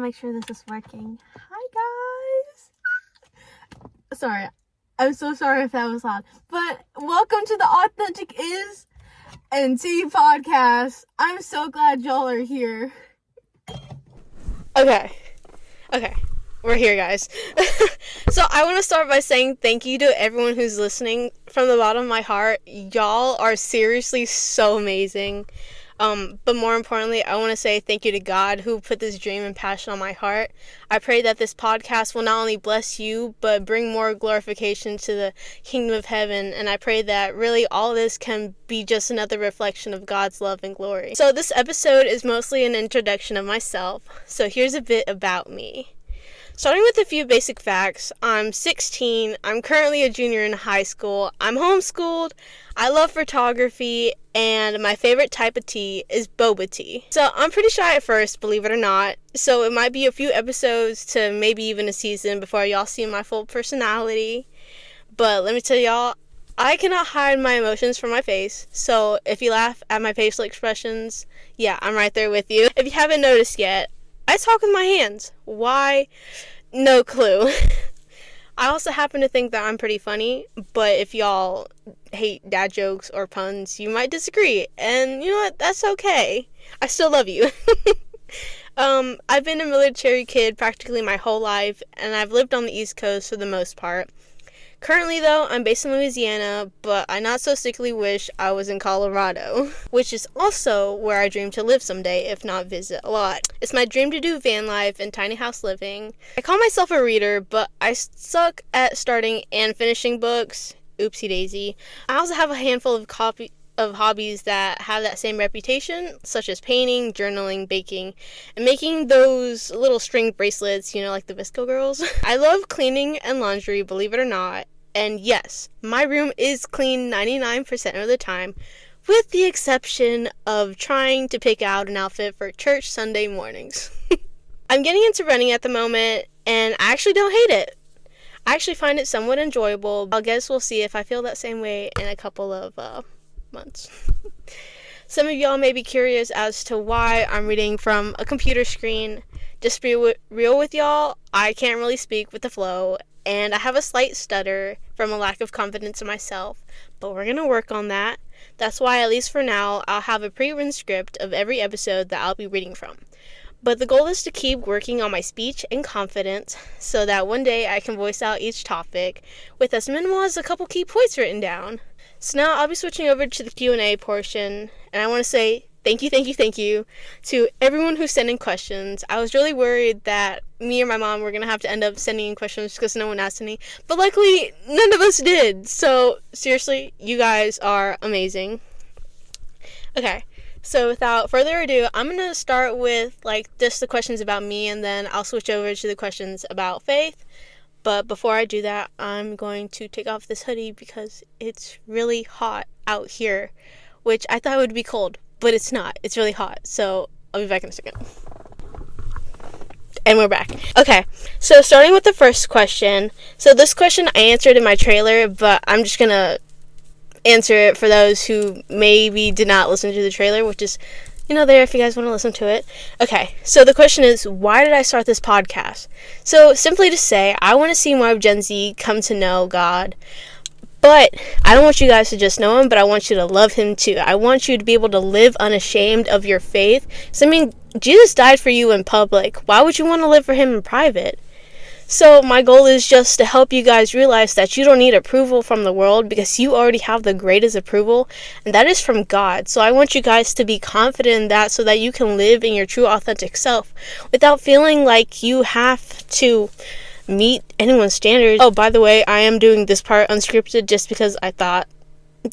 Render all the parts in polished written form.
make sure this is working. Hi guys! Sorry, I'm so sorry if that was loud. But welcome to the Authentic Is and Tea podcast. I'm so glad y'all are here. Okay, we're here, guys. So I want to start by saying thank you to everyone who's listening from the bottom of my heart. Y'all are seriously so amazing. But more importantly, I want to say thank you to God who put this dream and passion on my heart. I pray that this podcast will not only bless you, but bring more glorification to the kingdom of heaven. And I pray that really all this can be just another reflection of God's love and glory. So this episode is mostly an introduction of myself. So here's a bit about me. Starting with a few basic facts, I'm 16, I'm currently a junior in high school, I'm homeschooled, I love photography, and my favorite type of tea is boba tea. So I'm pretty shy at first, believe it or not, so it might be a few episodes to maybe even a season before y'all see my full personality. But let me tell y'all, I cannot hide my emotions from my face, so if you laugh at my facial expressions, yeah, I'm right there with you. If you haven't noticed yet, I talk with my hands. Why? No clue. I also happen to think that I'm pretty funny, but if y'all hate dad jokes or puns, you might disagree. And you know what? That's okay. I still love you. I've been a military kid practically my whole life, and I've lived on the East Coast for the most part. Currently, though, I'm based in Louisiana, but I not so sickly wish I was in Colorado, which is also where I dream to live someday, if not visit a lot. It's my dream to do van life and tiny house living. I call myself a reader, but I suck at starting and finishing books. Oopsie daisy. I also have a handful of hobbies that have that same reputation, such as painting, journaling, baking, and making those little string bracelets, like the Visco girls. I love cleaning and laundry, believe it or not, and yes, my room is clean 99% of the time, with the exception of trying to pick out an outfit for church Sunday mornings. I'm getting into running at the moment, and I actually don't hate it. I actually find it somewhat enjoyable. I guess we'll see if I feel that same way in a couple of months. Some of y'all may be curious as to why I'm reading from a computer screen. Just to be real with y'all, I can't really speak with the flow, and I have a slight stutter from a lack of confidence in myself, but we're gonna work on that. That's why, at least for now, I'll have a pre-written script of every episode that I'll be reading from. But the goal is to keep working on my speech and confidence so that one day I can voice out each topic with as minimal as a couple key points written down. So now I'll be switching over to the Q&A portion, and I want to say thank you to everyone who sent in questions. I was really worried that me or my mom were going to have to end up sending in questions because no one asked any, but luckily none of us did. So seriously, you guys are amazing. Okay, so without further ado, I'm going to start with just the questions about me, and then I'll switch over to the questions about faith. But before I do that, I'm going to take off this hoodie because it's really hot out here, which I thought would be cold, but it's not. It's really hot, so I'll be back in a second. And we're back. Okay, so starting with the first question. So this question I answered in my trailer, but I'm just going to answer it for those who maybe did not listen to the trailer, which is there if you guys want to listen to it. Okay, so the question is, why did I start this podcast? So simply to say, I want to see more of Gen Z come to know God. But I don't want you guys to just know him, but I want you to love him too. I want you to be able to live unashamed of your faith. So Jesus died for you in public. Why would you want to live for him in private? So my goal is just to help you guys realize that you don't need approval from the world because you already have the greatest approval, and that is from God. So I want you guys to be confident in that so that you can live in your true authentic self without feeling like you have to meet anyone's standards. Oh, by the way, I am doing this part unscripted just because I thought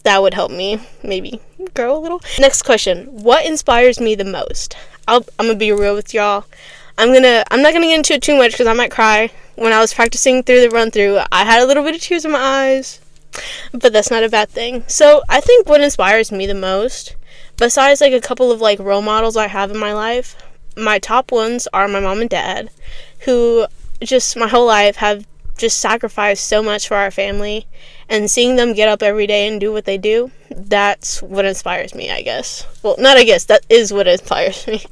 that would help me maybe grow a little. Next question. What inspires me the most? I'm gonna be real with y'all. I'm not gonna get into it too much because I might cry. When I was practicing through the run-through, I had a little bit of tears in my eyes, but that's not a bad thing. So I think what inspires me the most, besides a couple of role models I have in my life, my top ones are my mom and dad, who just my whole life have just sacrificed so much for our family, and seeing them get up every day and do what they do, that's what inspires me, I guess. Well, not I guess, that is what inspires me.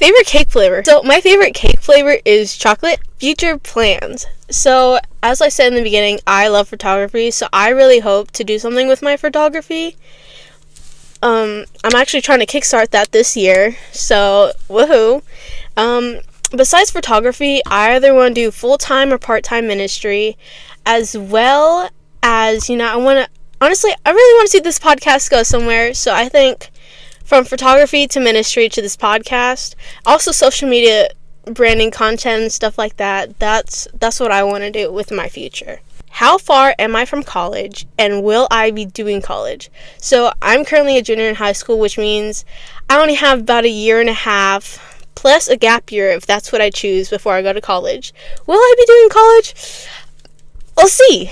Favorite cake flavor. So my favorite cake flavor is chocolate. Future plans. So as I said in the beginning, I love photography, so I really hope to do something with my photography. I'm actually trying to kickstart that this year, so woohoo. Besides photography, I either want to do full-time or part-time ministry, as well as, I want to, honestly, I really want to see this podcast go somewhere, so I think from photography to ministry to this podcast, also social media branding content and stuff like that, that's what I want to do with my future. How far am I from college, and will I be doing college? So I'm currently a junior in high school, which means I only have about a year and a half plus a gap year if that's what I choose before I go to college. Will I be doing college? We'll see.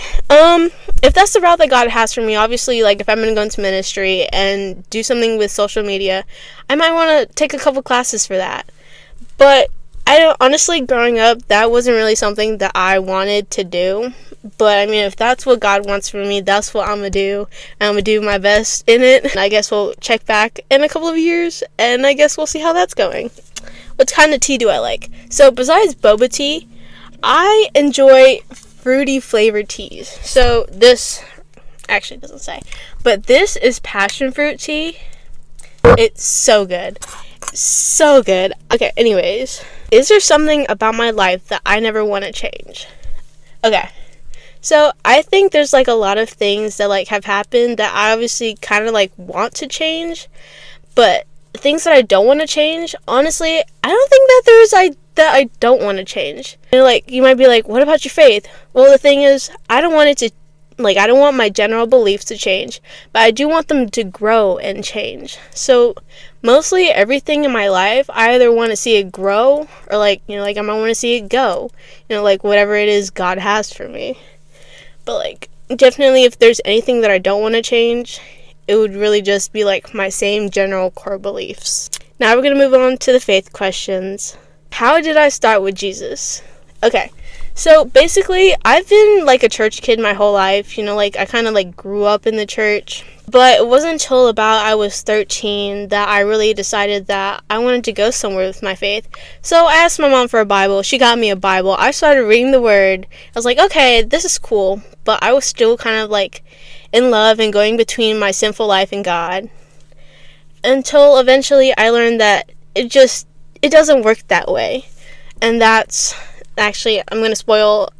If that's the route that God has for me, obviously, like, if I'm going to go into ministry and do something with social media, I might want to take a couple classes for that. But honestly, growing up, that wasn't really something that I wanted to do. But, I mean, if that's what God wants from me, that's what I'm going to do. And I'm going to do my best in it. And I guess we'll check back in a couple of years, and I guess we'll see how that's going. What kind of tea do I like? So, besides boba tea, I enjoy fruity flavored teas. So, this actually doesn't say, but this is passion fruit tea. It's so good. So good. Okay, anyways. Is there something about my life that I never want to change? Okay. So, I think there's, like, a lot of things that, like, have happened that I obviously kind of, like, want to change. But things that I don't want to change, honestly, I don't think that that I don't want to change. And, like, you might be like, what about your faith? Well, the thing is, I don't want my general beliefs to change, but I do want them to grow and change. So, mostly everything in my life, I either want to see it grow, or, I might want to see it go. Whatever it is God has for me. But, definitely if there's anything that I don't want to change, it would really just be, my same general core beliefs. Now we're going to move on to the faith questions. How did I start with Jesus? Okay. So, basically, I've been, a church kid my whole life. I kind of, grew up in the church. But it wasn't until about I was 13 that I really decided that I wanted to go somewhere with my faith. So, I asked my mom for a Bible. She got me a Bible. I started reading the Word. I was like, okay, this is cool. But I was still kind of, in love and going between my sinful life and God. Until eventually I learned that it doesn't work that way. And that's... Actually, I'm going to spoil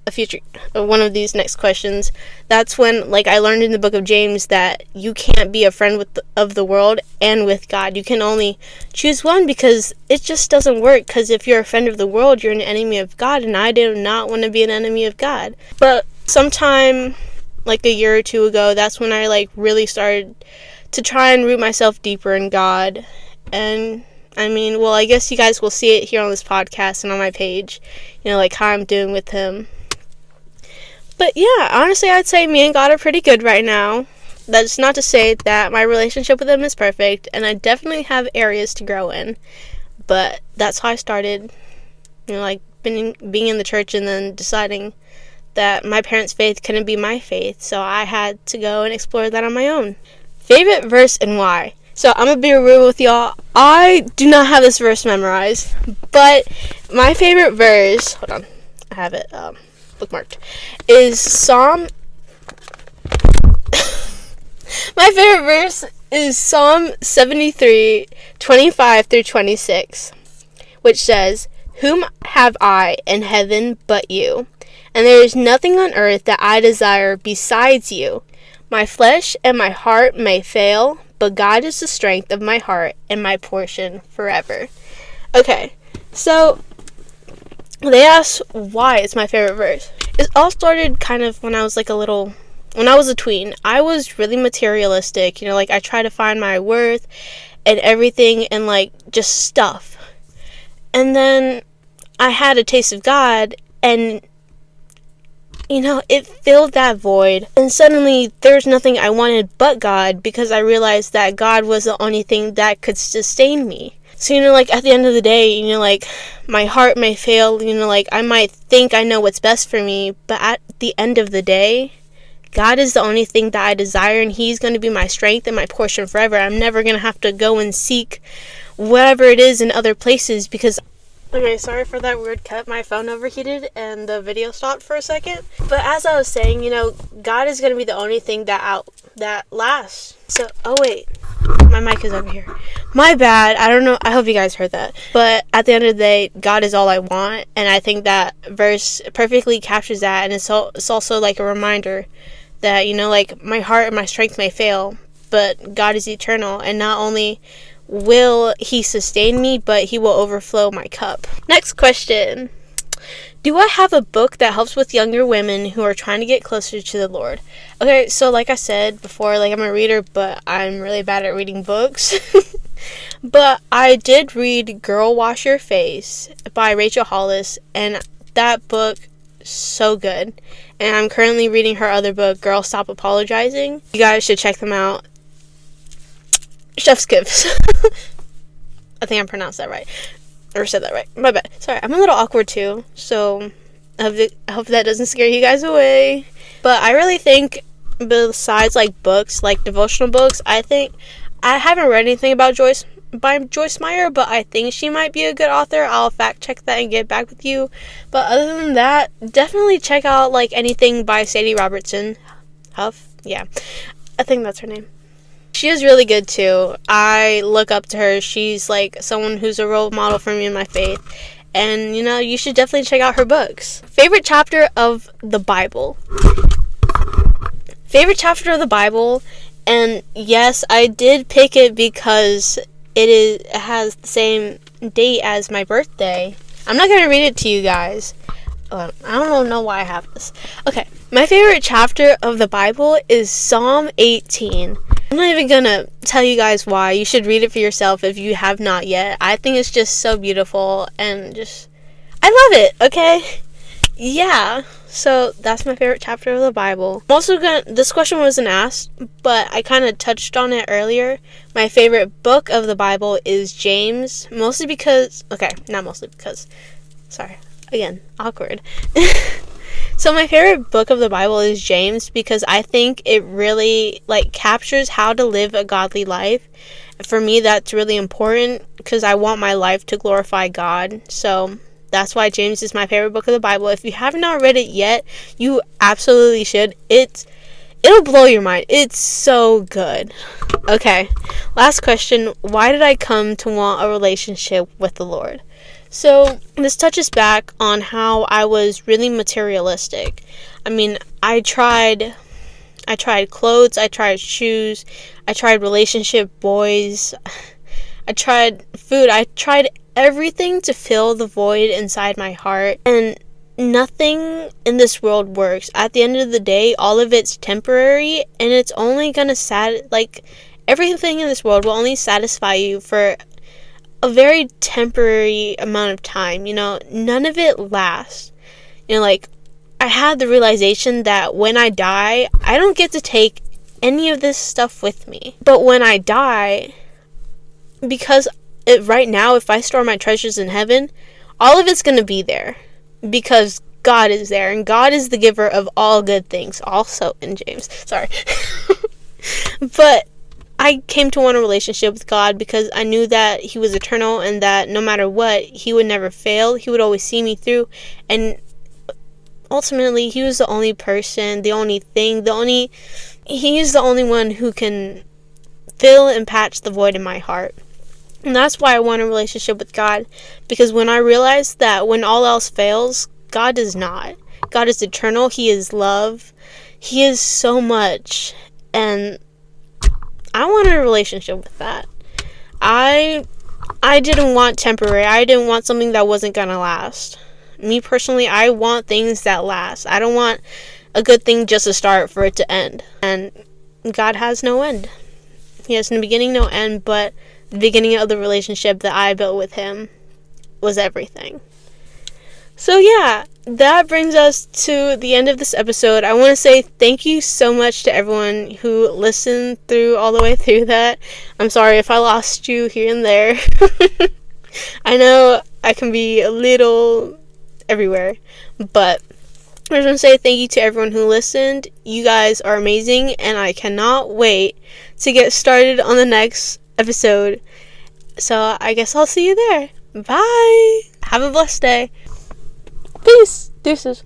one of these next questions. That's when, I learned in the book of James that you can't be a friend of the world and with God. You can only choose one because it just doesn't work. Because if you're a friend of the world, you're an enemy of God, and I do not want to be an enemy of God. But sometime, a year or two ago, that's when I, really started to try and root myself deeper in God. And I guess you guys will see it here on this podcast and on my page, how I'm doing with him. But yeah, honestly, I'd say me and God are pretty good right now. That's not to say that my relationship with him is perfect, and I definitely have areas to grow in. But that's how I started, being in the church and then deciding that my parents' faith couldn't be my faith, so I had to go and explore that on my own. Favorite verse and why? So, I'm going to be real with y'all. I do not have this verse memorized, but my favorite verse, hold on, I have it bookmarked, is my favorite verse is Psalm 73, 25 through 26, which says, "Whom have I in heaven but you? And there is nothing on earth that I desire besides you. My flesh and my heart may fail, but God is the strength of my heart and my portion forever." Okay, so they asked why it's my favorite verse. It all started kind of when I was when I was a tween. I was really materialistic, I tried to find my worth and everything and just stuff. And then I had a taste of God, and it filled that void. And suddenly, there's nothing I wanted but God, because I realized that God was the only thing that could sustain me. So, at the end of the day, my heart may fail, I might think I know what's best for me, but at the end of the day, God is the only thing that I desire, and He's going to be my strength and my portion forever. I'm never going to have to go and seek whatever it is in other places. Because okay, sorry for that weird cut. My phone overheated and the video stopped for a second. But as I was saying, God is going to be the only thing that lasts. So, oh wait, my mic is over here. My bad. I don't know. I hope you guys heard that. But at the end of the day, God is all I want. And I think that verse perfectly captures that. And it's also like a reminder that, like my heart and my strength may fail, but God is eternal. And not only will he sustain me, but he will overflow my cup. Next question. Do I have a book that helps with younger women who are trying to get closer to the Lord? Okay, so like I said before, like I'm a reader, but I'm really bad at reading books. But I did read Girl Wash Your Face by Rachel Hollis, and that book, so good. And I'm currently reading her other book, Girl Stop Apologizing. You guys should check them out. Chef's Kiss. I think I pronounced that right. Or said that right. My bad. Sorry, I'm a little awkward too, so I hope that doesn't scare you guys away. But I really think, besides like books, like devotional books, I think I haven't read anything about Joyce Meyer, but I think she might be a good author. I'll fact check that and get back with you. But other than that, definitely check out like anything by Sadie Robertson. Huff? Yeah. I think that's her name. She is really good too. I look up to her. She's like someone who's a role model for me in my faith. And you should definitely check out her books. Favorite chapter of the Bible. Favorite chapter of the Bible, and yes, I did pick it because it has the same date as my birthday. I'm not going to read it to you guys. I don't know why I have this. Okay, my favorite chapter of the Bible is Psalm 18. I'm not even going to tell you guys why. You should read it for yourself if you have not yet. I think it's just so beautiful and I love it, okay? Yeah, so that's my favorite chapter of the Bible. I'm also this question wasn't asked, but I kind of touched on it earlier. My favorite book of the Bible is James, not mostly because, sorry, again, awkward. So my favorite book of the Bible is James because I think it really captures how to live a godly life. For me, that's really important because I want my life to glorify God. So that's why James is my favorite book of the Bible. If you have not read it yet, you absolutely should. It'll blow your mind. It's so good. Okay, last question. Why did I come to want a relationship with the Lord? So this touches back on how I was really materialistic. I mean, I tried clothes, I tried shoes, I tried relationship boys, I tried food, I tried everything to fill the void inside my heart, and nothing in this world works. At the end of the day, all of it's temporary, and it's only gonna everything in this world will only satisfy you for a very temporary amount of time. None of it lasts. I had the realization that when I die, I don't get to take any of this stuff with me. But when I die, because right now, if I store my treasures in heaven, all of it's going to be there because God is there, and God is the giver of all good things, also in James. Sorry. But I came to want a relationship with God because I knew that he was eternal and that no matter what, he would never fail. He would always see me through. And ultimately, he was the only person, the only thing, he's the only one who can fill and patch the void in my heart. And that's why I want a relationship with God, because when I realized that when all else fails, God does not. God is eternal. He is love. He is so much. And I wanted a relationship with that. I didn't want temporary. I didn't want something that wasn't gonna last. Me personally, I want things that last. I don't want a good thing just to start for it to end. And God has no end. He has no beginning, no end, but the beginning of the relationship that I built with him was everything. So yeah, that brings us to the end of this episode. I want to say thank you so much to everyone who listened all the way through that. I'm sorry if I lost you here and there. I know I can be a little everywhere, but I just want to say thank you to everyone who listened. You guys are amazing, and I cannot wait to get started on the next episode. So I guess I'll see you there. Bye. Have a blessed day. Peace. Deuces.